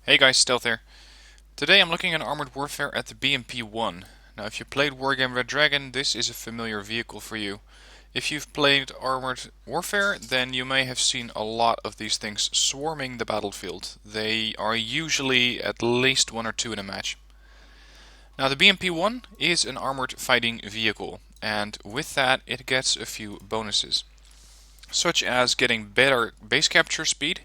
Hey guys, Stealth here. Today I'm looking at Armored Warfare at the BMP-1. Now if you played Wargame Red Dragon, this is a familiar vehicle for you. If you've played Armored Warfare, then you may have seen a lot of these things swarming the battlefield. They are usually at least one or two in a match. Now the BMP-1 is an armored fighting vehicle, and with that it gets a few bonuses, such as getting better base capture speed.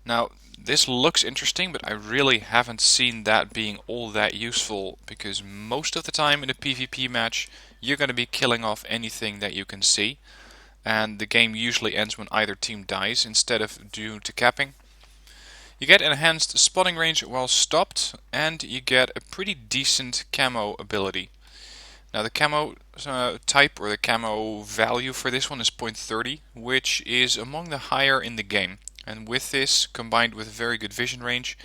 Now, this looks interesting, but I really haven't seen that being all that useful, because most of the time in a PvP match you're going to be killing off anything that you can see, and the game usually ends when either team dies instead of due to capping. You get enhanced spotting range while stopped, and you get a pretty decent camo ability. Now the camo type, or the camo value for this one, is .30, which is among the higher in the game. And with this, combined with very good vision range,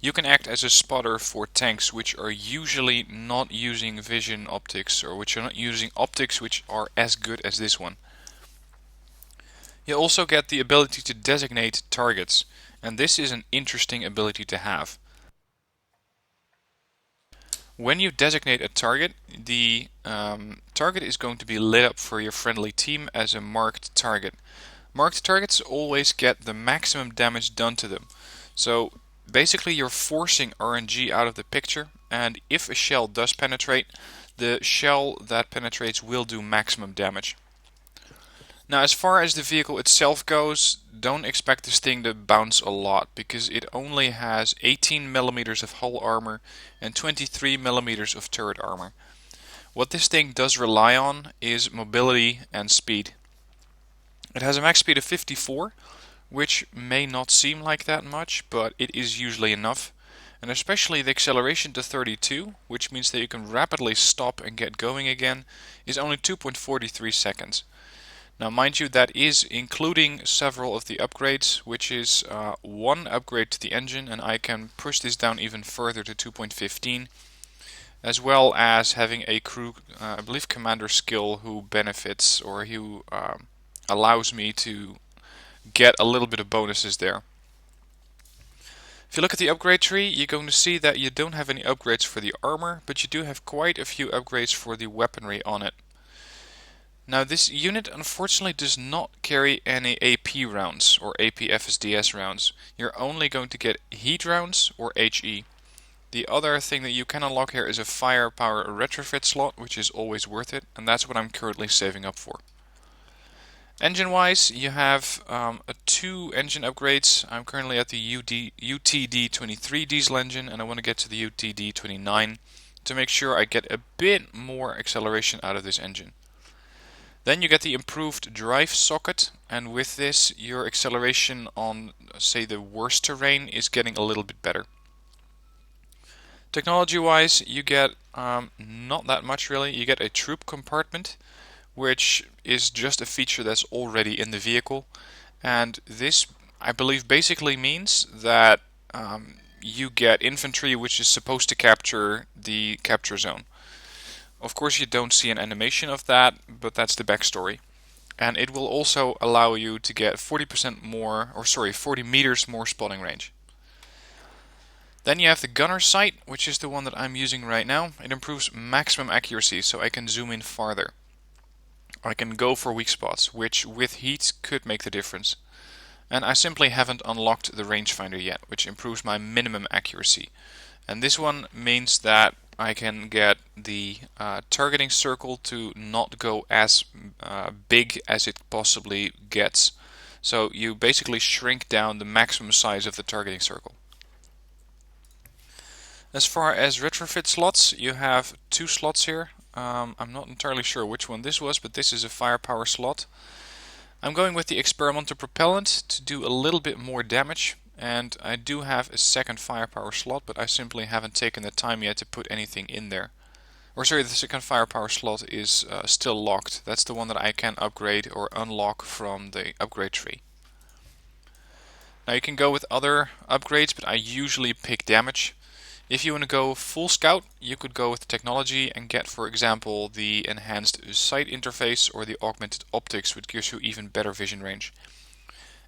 you can act as a spotter for tanks which are usually not using vision optics, or which are not using optics which are as good as this one. You also get the ability to designate targets, and this is an interesting ability to have. When you designate a target, the target is going to be lit up for your friendly team as a marked target. Marked targets always get the maximum damage done to them. So basically you're forcing RNG out of the picture, and if a shell does penetrate, the shell that penetrates will do maximum damage. Now as far as the vehicle itself goes, don't expect this thing to bounce a lot, because it only has 18 millimeters of hull armor and 23 millimeters of turret armor. What this thing does rely on is mobility and speed. It has a max speed of 54, which may not seem like that much, but it is usually enough. And especially the acceleration to 32, which means that you can rapidly stop and get going again, is only 2.43 seconds. Now mind you, that is including several of the upgrades, which is one upgrade to the engine, and I can push this down even further to 2.15, as well as having a crew, I believe commander skill, who benefits, or who allows me to get a little bit of bonuses there. If you look at the upgrade tree, you're going to see that you don't have any upgrades for the armor, but you do have quite a few upgrades for the weaponry on it. Now this unit unfortunately does not carry any AP rounds or AP FSDS rounds. You're only going to get heat rounds or HE. The other thing that you can unlock here is a firepower retrofit slot, which is always worth it, and that's what I'm currently saving up for. Engine wise, you have two engine upgrades. I'm currently at the UTD-23 diesel engine, and I want to get to the UTD-29 to make sure I get a bit more acceleration out of this engine. Then you get the improved drive socket, and with this your acceleration on, say, the worst terrain is getting a little bit better. Technology wise, you get not that much really. You get a troop compartment, which is just a feature that's already in the vehicle, and this, I believe, basically means that you get infantry which is supposed to capture the capture zone. Of course you don't see an animation of that, but that's the backstory. And it will also allow you to get 40% more, or sorry, 40 meters more spotting range. Then you have the gunner sight, which is the one that I'm using right now. It improves maximum accuracy, so I can zoom in farther. I can go for weak spots, which with heat could make the difference. And I simply haven't unlocked the rangefinder yet, which improves my minimum accuracy. And this one means that I can get the targeting circle to not go as big as it possibly gets. So you basically shrink down the maximum size of the targeting circle. As far as retrofit slots, you have two slots here. I'm not entirely sure which one this was, but this is a firepower slot. I'm going with the experimental propellant to do a little bit more damage. And I do have a second firepower slot, but I simply haven't taken the time yet to put anything in there. Or sorry, the second firepower slot is still locked. That's the one that I can upgrade or unlock from the upgrade tree. Now you can go with other upgrades, but I usually pick damage. If you want to go full scout, you could go with technology and get, for example, the enhanced sight interface or the augmented optics, which gives you even better vision range.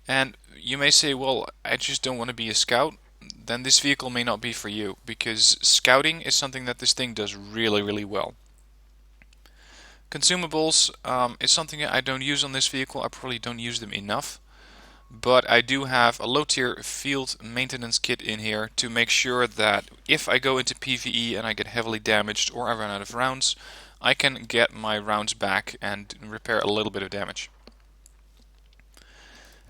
And you may say, well, I just don't want to be a scout. then this vehicle may not be for you, because scouting is something that this thing does really, really well. Consumables is something I don't use on this vehicle. I probably don't use them enough. But I do have a low tier field maintenance kit in here to make sure that if I go into PvE and I get heavily damaged or I run out of rounds, I can get my rounds back and repair a little bit of damage.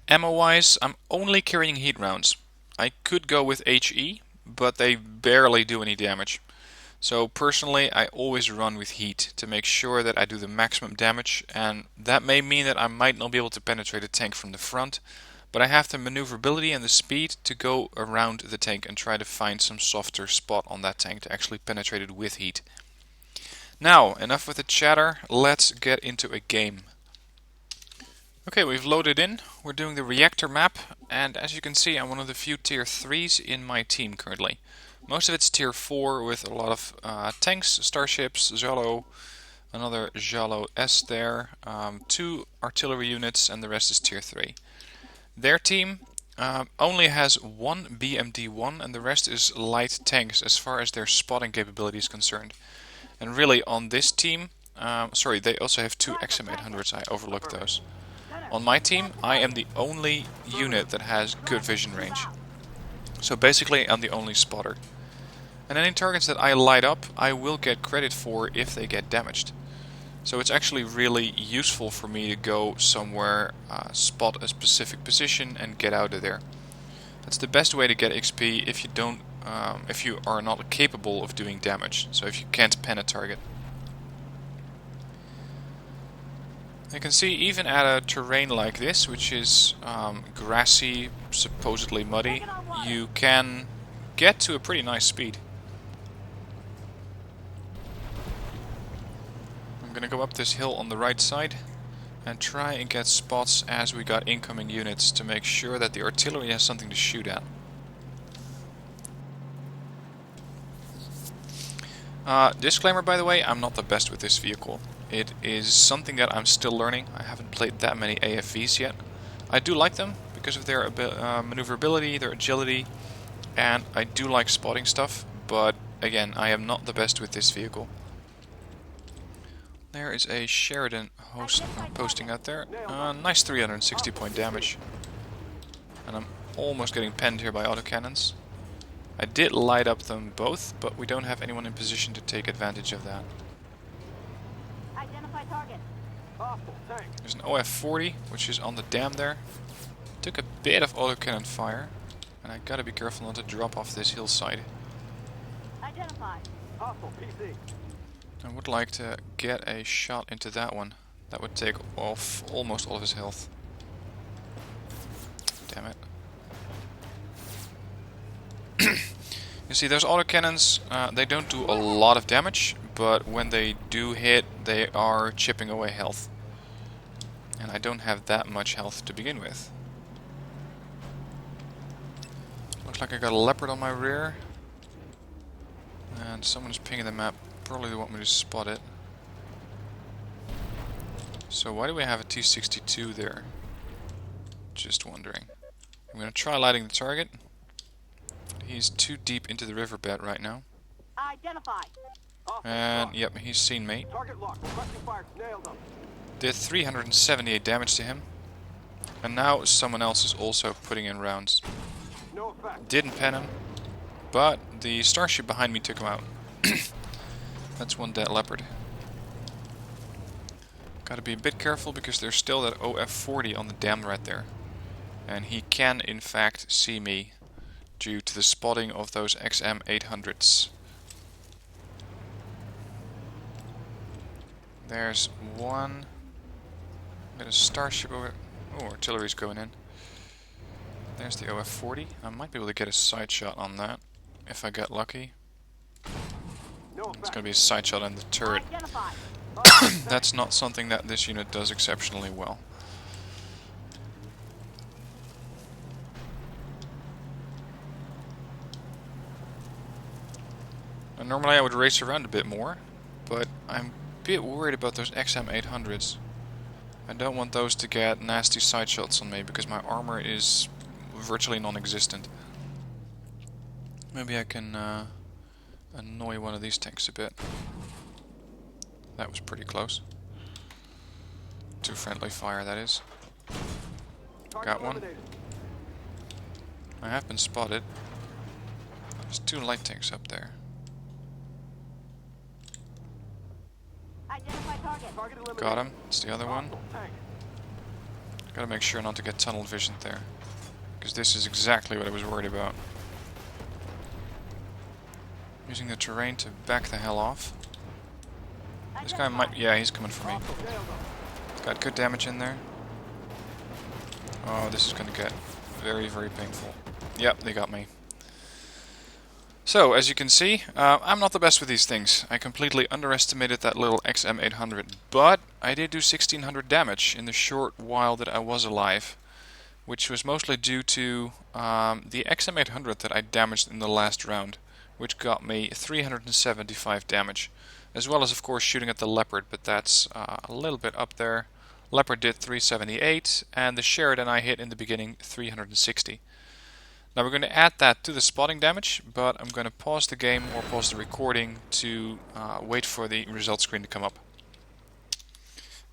Ammo wise, I'm only carrying heat rounds. I could go with HE, but they barely do any damage. So personally, I always run with heat to make sure that I do the maximum damage, and that may mean that I might not be able to penetrate a tank from the front, but I have the maneuverability and the speed to go around the tank and try to find some softer spot on that tank to actually penetrate it with heat. Now, enough with the chatter, let's get into a game. Okay, we've loaded in. We're doing the Reactor map, and as you can see, I'm one of the few tier 3s in my team currently. Most of it's tier 4 with a lot of tanks, starships, Jalo, another Jalo S there, 2 artillery units, and the rest is tier 3. Their team only has one BMP-1 and the rest is light tanks as far as their spotting capability is concerned. And really on this team, sorry, they also have 2 XM800s, I overlooked those. On my team, I am the only unit that has good vision range. So basically I'm the only spotter. And any targets that I light up, I will get credit for if they get damaged. So it's actually really useful for me to go somewhere, spot a specific position and get out of there. That's the best way to get XP if you don't, if you are not capable of doing damage. So if you can't pen a target. You can see even at a terrain like this, which is grassy, supposedly muddy, you can get to a pretty nice speed. I'm gonna go up this hill on the right side and try and get spots as we got incoming units to make sure that the artillery has something to shoot at. Disclaimer by the way, I'm not the best with this vehicle. It is something that I'm still learning. I haven't played that many AFVs yet. I do like them because of their maneuverability, their agility, and I do like spotting stuff, but again, I am not the best with this vehicle. There is a Sheridan host posting out there. Nice 360 point damage. And I'm almost getting penned here by autocannons. I did light up them both, but we don't have anyone in position to take advantage of that. Identify target. There's an OF-40, which is on the dam there. Took a bit of autocannon fire, and I gotta be careful not to drop off this hillside. Identify. PC. I would like to get a shot into that one. That would take off almost all of his health. Damn it. You see, those autocannons, they don't do a lot of damage, but when they do hit, they are chipping away health. And I don't have that much health to begin with. Looks like I got a leopard on my rear. And someone's pinging the map. Probably they want me to spot it. So why do we have a T-62 there? Just wondering. I'm going to try lighting the target. He's too deep into the riverbed right now. Identify. And yep, he's seen me. Target locked. Requesting fire. Nailed him. Did 378 damage to him. And now someone else is also putting in rounds. No effect. Didn't pen him, but the starship behind me took him out. That's one dead leopard. Gotta be a bit careful because there's still that OF-40 on the dam right there. And he can in fact see me due to the spotting of those XM800s. There's one. Got a starship over. Oh, artillery's going in. There's the OF-40. I might be able to get a side shot on that if I get lucky. It's going to be a side shot on the turret. That's not something that this unit does exceptionally well. And normally I would race around a bit more, but I'm a bit worried about those XM800s. I don't want those to get nasty side shots on me because my armor is virtually non-existent. Maybe I can annoy one of these tanks a bit. That was pretty close. To friendly fire, that is. Got one. I have been spotted. There's 2 light tanks up there. Identify target. Got him. It's the other one. Gotta make sure not to get tunnel vision there. Because this is exactly what I was worried about. Using the terrain to back the hell off. This guy might... yeah, he's coming for me. Got good damage in there. Oh, this is gonna get very, very painful. Yep, they got me. So, as you can see, I'm not the best with these things. I completely underestimated that little XM800, but I did do 1600 damage in the short while that I was alive, which was mostly due to the XM800 that I damaged in the last round, which got me 375 damage, as well as of course shooting at the Leopard, but that's a little bit up there. Leopard did 378, and the Sheridan I hit in the beginning 360. Now we're going to add that to the spotting damage, but I'm going to pause the game or pause the recording to wait for the result screen to come up.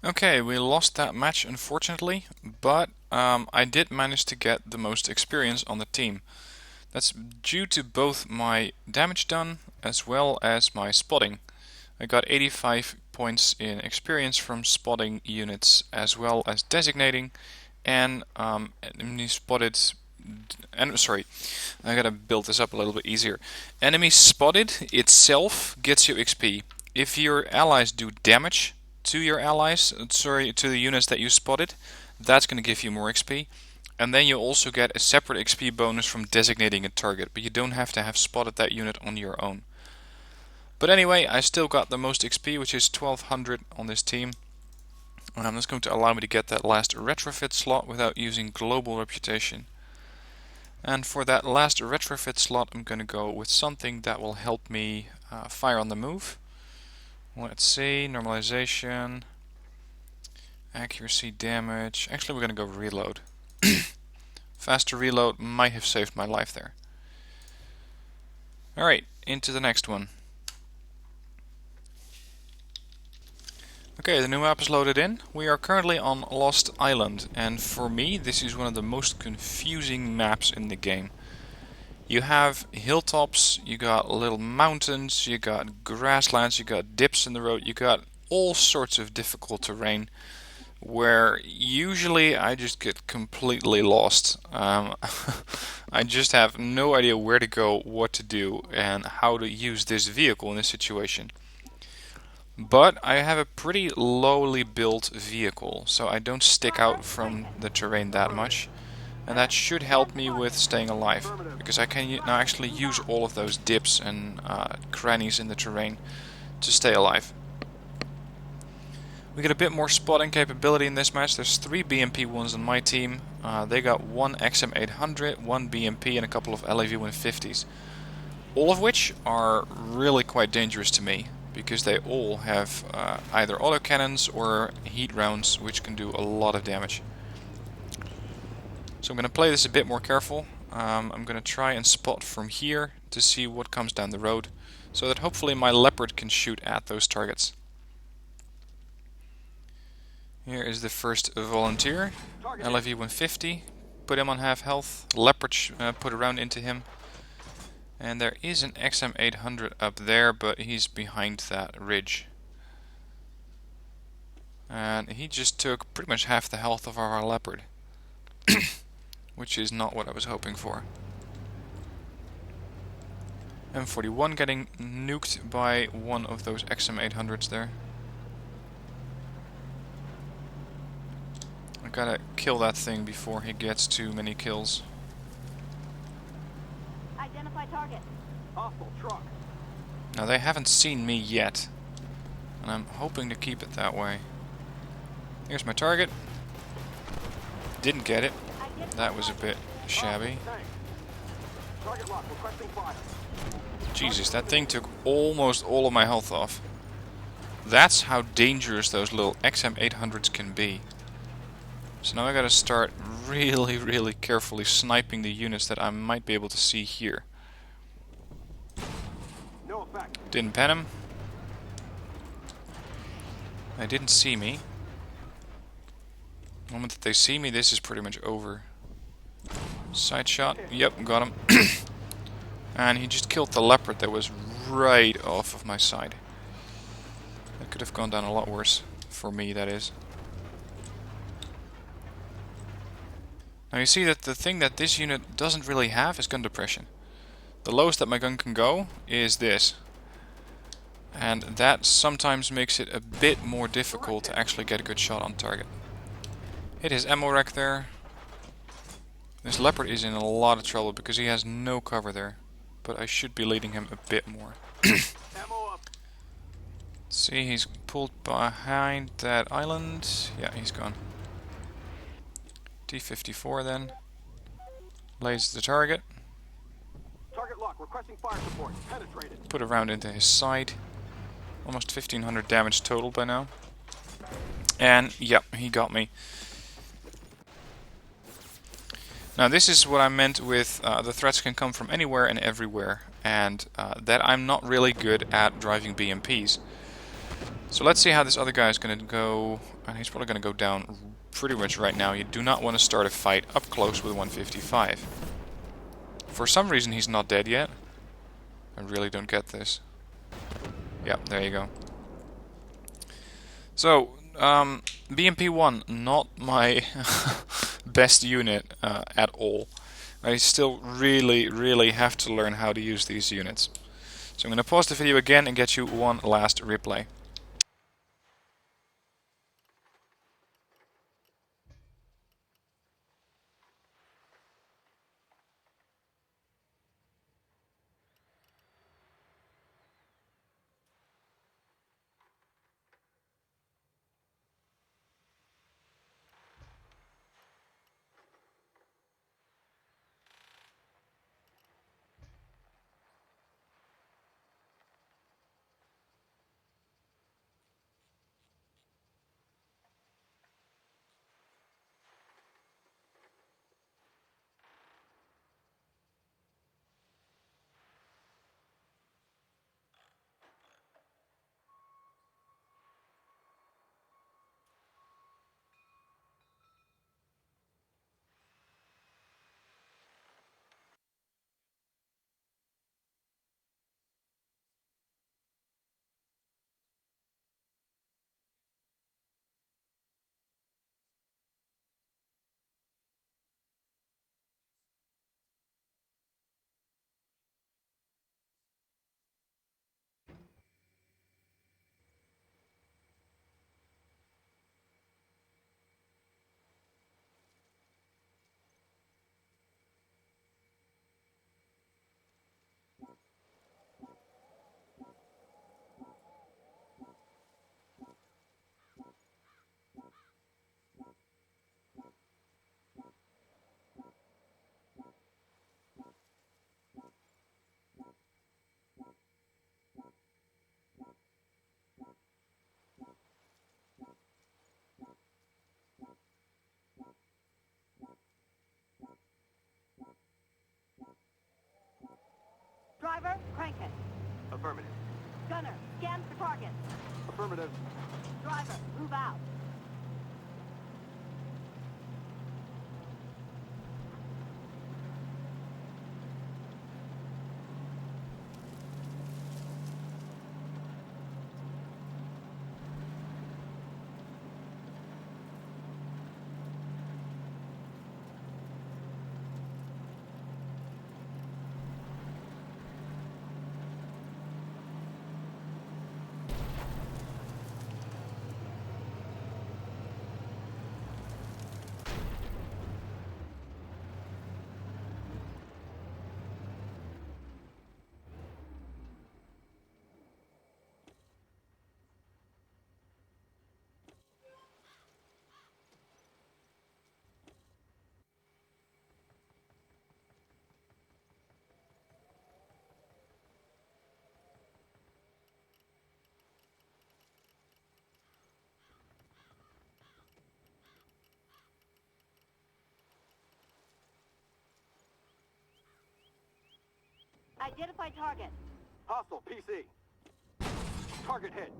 Okay, we lost that match unfortunately, but I did manage to get the most experience on the team. That's due to both my damage done as well as my spotting. I got 85 points in experience from spotting units as well as designating, and enemy spotted... And sorry, I gotta build this up a little bit easier. Enemy spotted itself gets you XP. If your allies do damage to your allies, to the units that you spotted, that's gonna give you more XP. And then you also get a separate XP bonus from designating a target, but you don't have to have spotted that unit on your own. But anyway, I still got the most XP, which is 1200 on this team. That's going to allow me to get that last retrofit slot without using global reputation. And for that last retrofit slot, I'm going to go with something that will help me fire on the move. Let's see, normalization, accuracy, damage. Actually, we're going to go reload. Faster reload might have saved my life there. Alright, into the next one. Okay, the new map is loaded in. We are currently on Lost Island, and for me this is one of the most confusing maps in the game. You have hilltops, you got little mountains, you got grasslands, you got dips in the road, you got all sorts of difficult terrain where usually I just get completely lost. I just have no idea where to go, what to do, and how to use this vehicle in this situation. But I have a pretty lowly built vehicle, so I don't stick out from the terrain that much. And that should help me with staying alive, because I can now actually use all of those dips and crannies in the terrain to stay alive. We get a bit more spotting capability in this match. There's 3 BMP-1s on my team. They got 1 XM800, 1 BMP and a couple of LAV-150s. All of which are really quite dangerous to me, because they all have either autocannons or heat rounds, which can do a lot of damage. So I'm going to play this a bit more careful. I'm going to try and spot from here to see what comes down the road, so that hopefully my Leopard can shoot at those targets. Here is the first volunteer, LAV-150, put him on half health, Leopard put a round into him. And there is an XM800 up there, but he's behind that ridge. And he just took pretty much half the health of our Leopard. Which is not what I was hoping for. M41 getting nuked by one of those XM800s there. I gotta kill that thing before he gets too many kills. Identify target. Hostile truck. Now they haven't seen me yet, and I'm hoping to keep it that way. Here's my target. Didn't get it. That was a bit shabby. Target lock, requesting fire. Jesus, that thing took almost all of my health off. That's how dangerous those little XM800s can be. So now I gotta start really carefully sniping the units that I might be able to see here. effect. Didn't pen him. They didn't see me. The moment that they see me, this is pretty much over. Side shot. Yep, got him. And he just killed the leopard that was right off of my side. That could have gone down a lot worse. For me, that is. Now you see that the thing that this unit doesn't really have is gun depression. The lowest that my gun can go is this. And that sometimes makes it a bit more difficult to actually get a good shot on target. Hit his ammo rack there. This leopard is in a lot of trouble because he has no cover there. But I should be leading him a bit more. Ammo up. See, he's pulled behind that island. Yeah, he's gone. T-54 then. Lays the target. Target lock. Requesting fire support. Penetrated. Put a round into his side. Almost 1500 damage total by now. And, yep, he got me. Now this is what I meant with the threats can come from anywhere and everywhere. And that I'm not really good at driving BMPs. So let's see how this other guy is going to go. And he's probably going to go down pretty much right now. You do not want to start a fight up close with 155. For some reason he's not dead yet. I really don't get this. Yeah, there you go. So, BMP-1, not my best unit at all. I still really have to learn how to use these units. So I'm going to pause the video again and get you one last replay. Driver, crank it. Affirmative. Gunner, scan for target. Affirmative. Driver, move out. Identify target. Hostile PC. Target hit.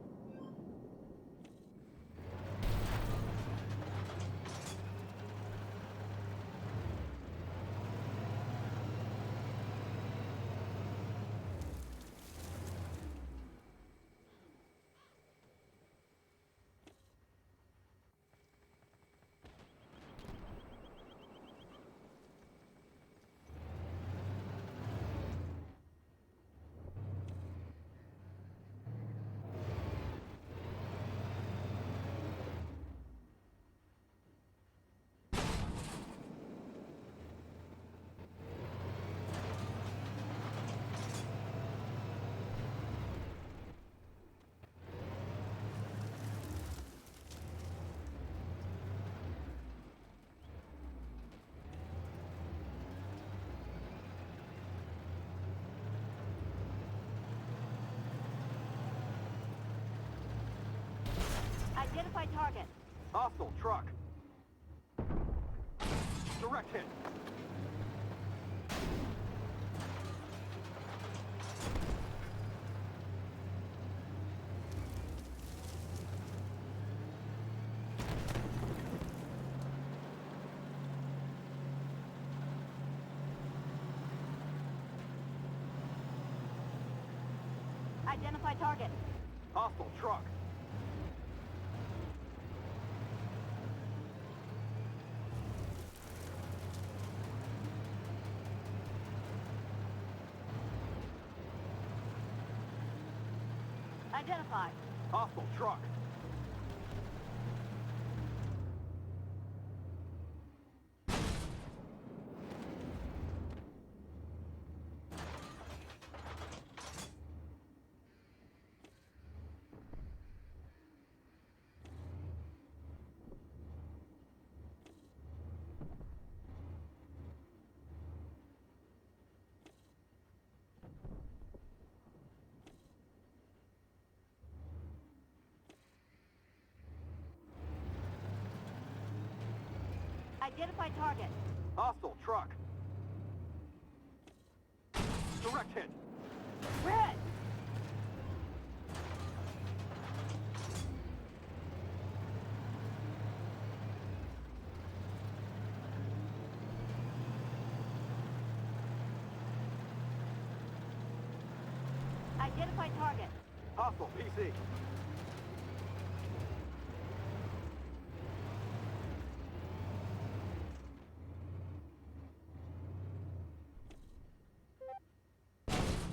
Identify target. Hostile truck. Direct hit. Identify target. Hostile truck. Identify. Hostile truck. Identify target. Hostile truck. Direct hit. Red. Identify target. Hostile PC.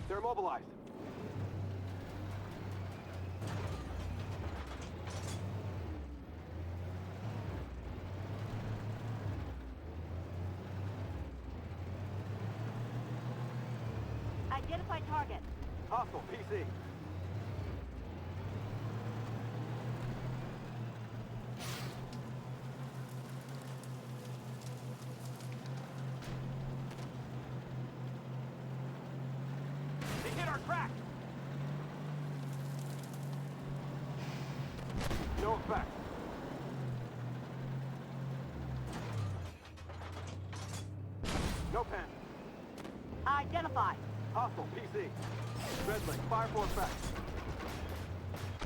They're immobilized. Identify target. Hostile PC. They hit our track. No effect. No pen. Identify. Hostile PC. Redlick, fire for effect.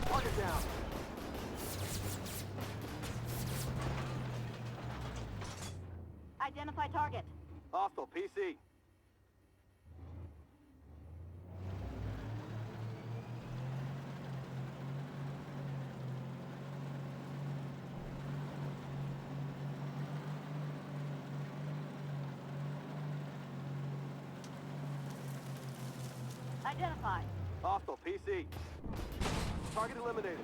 Target down. Identify target. Hostile PC. Identify. Hostile PC. Target eliminated.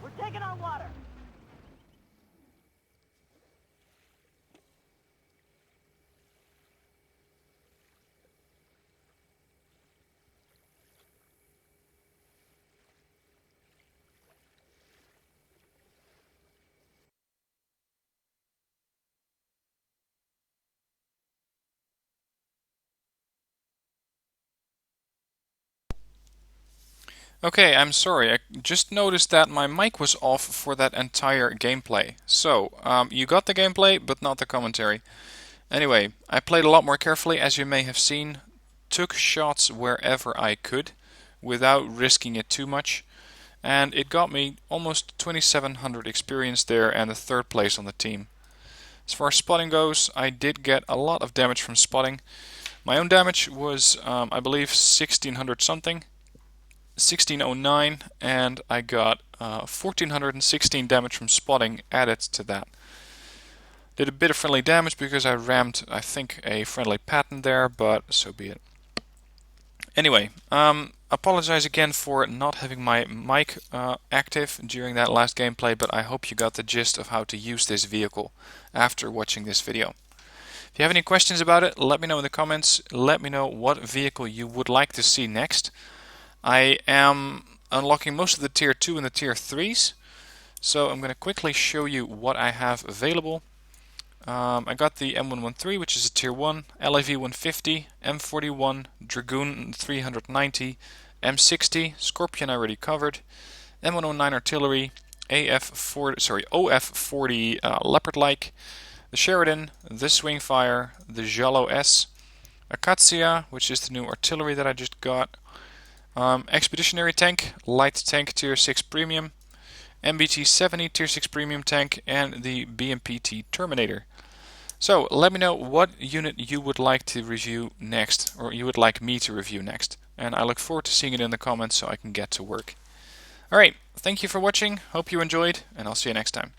We're taking on water. Okay, I'm sorry. I just noticed that my mic was off for that entire gameplay. So, you got the gameplay, but not the commentary. Anyway, I played a lot more carefully, as you may have seen. Took shots wherever I could, without risking it too much. And it got me almost 2700 experience there and a third place on the team. As far as spotting goes, I did get a lot of damage from spotting. My own damage was, I believe, 1600 something. 1609, and I got 1416 damage from spotting added to that. Did a bit of friendly damage because I rammed, I think, a friendly pattern there, but so be it. Anyway, apologize again for not having my mic active during that last gameplay, but I hope you got the gist of how to use this vehicle after watching this video. If you have any questions about it, let me know in the comments. Let me know what vehicle you would like to see next. I am unlocking most of the tier 2 and the tier 3s, so I'm going to quickly show you what I have available. I got the M113, which is a tier 1, LAV 150, M41, Dragoon 390, M60, Scorpion I already covered, M109 Artillery, OF40 Leopard-like, the Sheridan, the Swingfire, the Jalo S, Acacia, which is the new artillery that I just got, Expeditionary Tank, Light Tank Tier 6 Premium, MBT-70 Tier 6 Premium Tank, and the BMP-T Terminator. So, let me know what unit you would like to review next, or you would like me to review next. And I look forward to seeing it in the comments so I can get to work. Alright, thank you for watching, hope you enjoyed, and I'll see you next time.